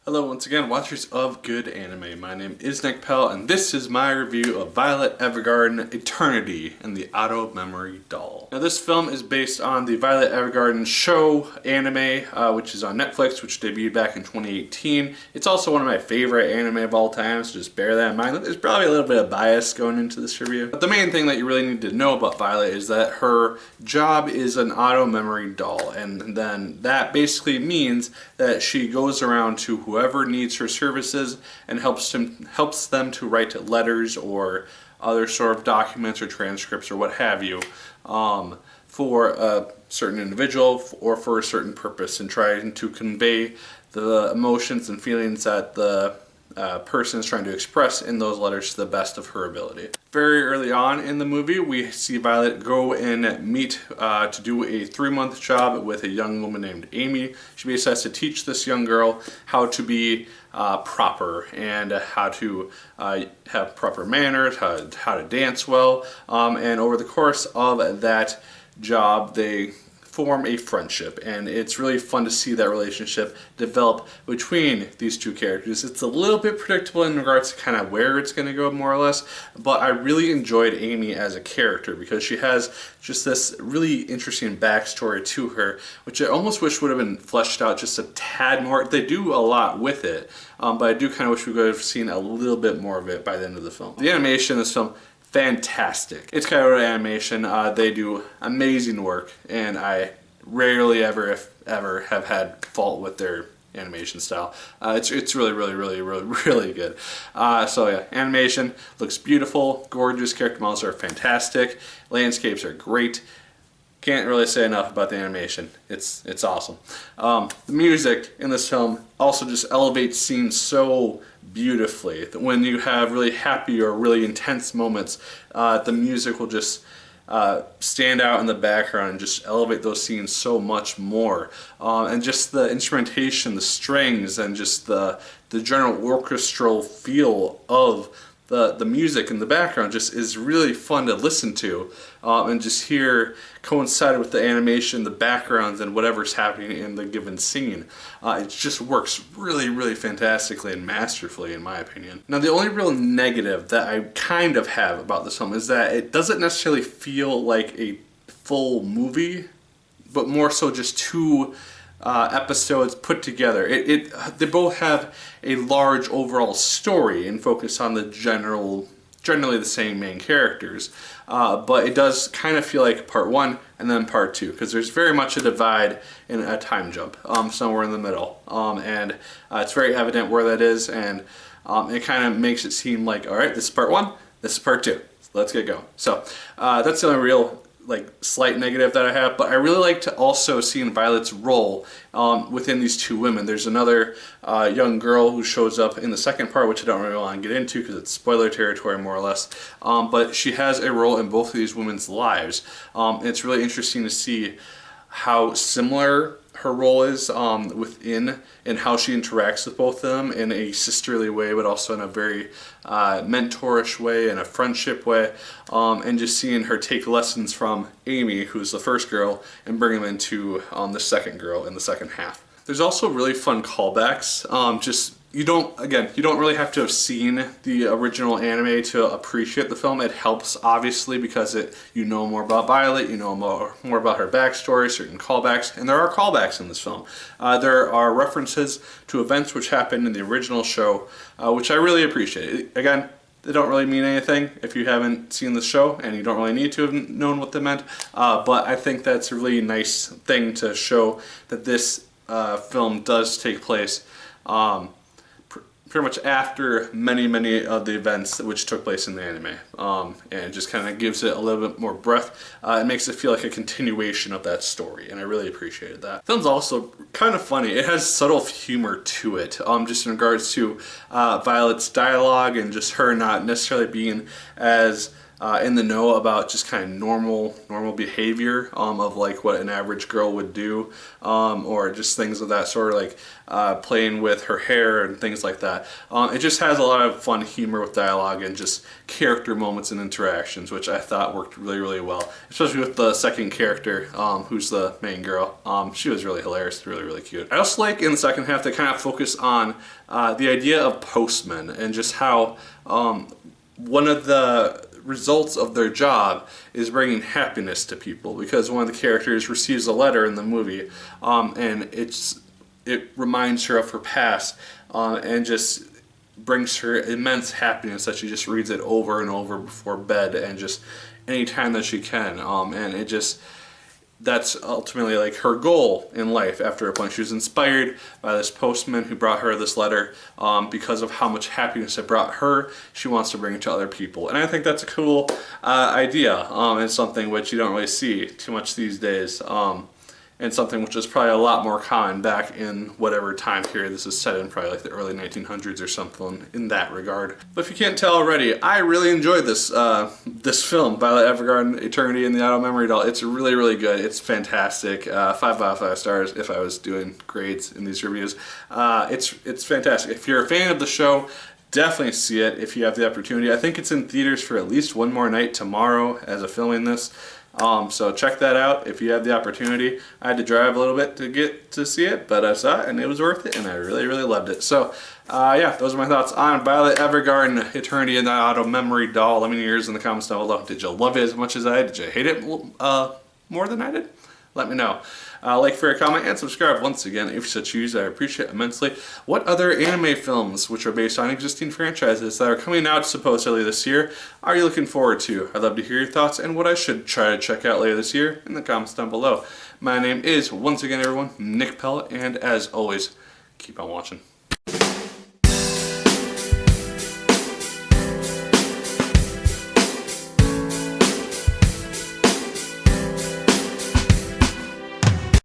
Hello once again, watchers of good anime. My name is Nick Pell, and this is my review of Violet Evergarden Eternity and the Auto Memory Doll. Now this film is based on the Violet Evergarden show anime, which is on Netflix, which debuted back in 2018. It's also one of my favorite anime of all time, so just bear that in mind. There's probably a little bit of bias going into this review. But the main thing that you really need to know about Violet is that her job is an auto memory doll, and then that basically means that she goes around to whoever needs her services and helps them to write letters or other sort of documents or transcripts or what have you for a certain individual or for a certain purpose, and trying to convey the emotions and feelings that the person is trying to express in those letters to the best of her ability. Very early on in the movie, we see Violet go and meet to do a 3-month job with a young woman named Amy. She basically has to teach this young girl how to be proper and how to have proper manners, how to dance well, and over the course of that job, they form a friendship, and it's really fun to see that relationship develop between these two characters. It's a little bit predictable in regards to kind of where it's going to go, more or less, but I really enjoyed Amy as a character because she has just this really interesting backstory to her, which I almost wish would have been fleshed out just a tad more. They do a lot with it, but I do kind of wish we could have seen a little bit more of it by the end of the film. The animation in this film, fantastic. It's Kyoto Animation. They do amazing work, and I rarely ever, if ever, have had fault with their animation style. It's really good. So yeah, animation looks beautiful, gorgeous. Character models are fantastic. Landscapes are great. Can't really say enough about the animation. It's awesome. The music in this film also just elevates scenes so beautifully. When you have really happy or really intense moments, the music will just stand out in the background and just elevate those scenes so much more. And just the instrumentation, the strings, and just the general orchestral feel of the music in the background just is really fun to listen to, and just hear coincide with the animation, the backgrounds, and whatever's happening in the given scene. It just works really fantastically and masterfully, in my opinion. Now, the only real negative that I kind of have about this film is that it doesn't necessarily feel like a full movie, but more so just two episodes put together. They both have a large overall story and focus on the generally the same main characters, but it does kind of feel like part one and then part two, because there's very much a divide and a time jump somewhere in the middle, and it's very evident where that is, and it kind of makes it seem like, all right, this is part one, this is part two, let's get going. So that's the only real slight negative that I have, but I really like to also see in Violet's role within these two women. There's another young girl who shows up in the second part, which I don't really want to get into because it's spoiler territory, more or less, but she has a role in both of these women's lives. And it's really interesting to see how similar her role is within, and how she interacts with both of them in a sisterly way, but also in a very mentorish way and a friendship way, and just seeing her take lessons from Amy, who's the first girl, and bring them into the second girl in the second half. There's also really fun callbacks. You don't really have to have seen the original anime to appreciate the film. It helps, obviously, because you know more about Violet, you know more about her backstory, certain callbacks, and there are callbacks in this film. There are references to events which happened in the original show, which I really appreciate. Again, they don't really mean anything if you haven't seen the show, and you don't really need to have known what they meant, but I think that's a really nice thing to show that this film does take place pretty much after many of the events which took place in the anime, and it just kind of gives it a little bit more breadth. It makes it feel like a continuation of that story, and I really appreciated that. The film's also kind of funny. It has subtle humor to it, just in regards to Violet's dialogue and just her not necessarily being as in the know about just kind of normal behavior of like what an average girl would do, or just things of that sort, like playing with her hair and things like that. It just has a lot of fun humor with dialogue and just character moments and interactions, which I thought worked really well, especially with the second character, who's the main girl. She was really hilarious, really cute. I also like in the second half they kind of focus on the idea of postmen and just how one of the results of their job is bringing happiness to people, because one of the characters receives a letter in the movie, and it reminds her of her past, and just brings her immense happiness that she just reads it over and over before bed and just anytime that she can, and it just, that's ultimately like her goal in life after a point. She was inspired by this postman who brought her this letter, because of how much happiness it brought her. She wants to bring it to other people, and I think that's a cool idea, and something which you don't really see too much these days, and something which is probably a lot more common back in whatever time period this is set in, probably like the early 1900s or something in that regard. But if you can't tell already, I really enjoyed this this film, Violet Evergarden, Eternity in the Auto Memory Doll. It's really good. It's fantastic. 5 out of 5 stars if I was doing grades in these reviews. It's fantastic. If you're a fan of the show, definitely see it if you have the opportunity. I think it's in theaters for at least one more night tomorrow as of filming this. So check that out if you have the opportunity. I had to drive a little bit to get to see it, but I saw it and it was worth it, and I really loved it. So yeah, those are my thoughts on Violet Evergarden, Eternity in the Auto Memory Doll. Let me know yours in the comments down below. Did you love it as much as I did? Did you hate it more than I did? Let me know. Like, favorite, comment, and subscribe once again if you so choose. I appreciate it immensely. What other anime films, which are based on existing franchises that are coming out supposedly this year, are you looking forward to? I'd love to hear your thoughts and what I should try to check out later this year in the comments down below. My name is, once again everyone, Nick Pell, and as always, keep on watching.